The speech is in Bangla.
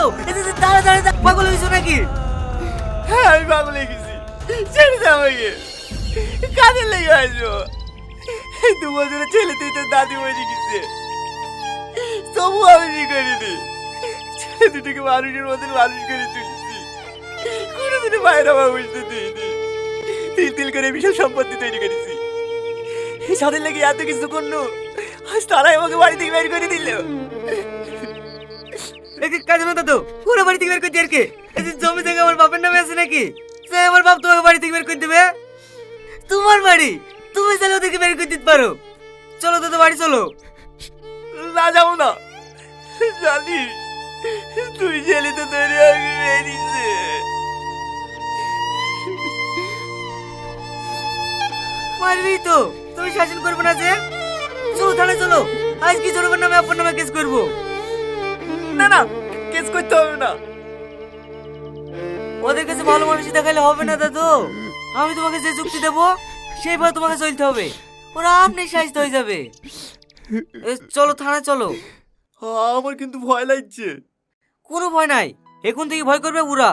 তো দাঁড়া দাঁড়া দাঁড়া, পাগল হয়েছো নাকি? হ্যাঁ আমি পাগল হয়ে গেছি, ছেড়ে দে আমাকে। কাজের লেগে আসবো। 2 বছরের ছেলে তুই তোর দাদি মরে গেছে, তবু আমি কি করিনি। ছেলে দুটোকে মানুষের মতন মানুষ করে তুলেছি, কোনোদিনও বাইরে আমার বুঝতে দিইনি। তিল তিল করে বিশাল সম্পত্তি তৈরি করেছি। যাদের লেগে এত কিছু করলো, আজ তারাই আমাকে বাড়ি থেকে বের করে দিল। কাজে না তো পুরো বাড়ি থেকে বের করে দিয়ে আর কি? এই যে জমি থেকে আমার বাপের নামে আছে নাকি? সে আমার বাপ তোমাকে বাড়ি থেকে বের করে দেবে? তোমার বাড়ি, তুমি চাইলে ওদেরকে বের করে দিতে পারো। চলো তো বাড়ি চলো। না যাবো না, জানিস তুই ছেলে তো তৈরি আমাকে বেরিয়েছে। মারবি তো, তুমি শাসন করবে না যে? চলো থানায় চলো, আজ কি জোরবার নামে আপনার নামে কেস করবো। না না, কেস করতে হবে না। ওদের কাছে ভালো মানুষই দেখাইলে হবে না দাদু। আমি তোমাকে যে যুক্তি দেবো সেইভাবে তোমাকে চলতে হবে, ওরা আপনি সাহিত্য হয়ে যাবে। চলো থানায় চলো। আমার কিন্তু ভয় লাগছে। কোনো ভয় নাই, এখন থেকে ভয় করবে ওরা।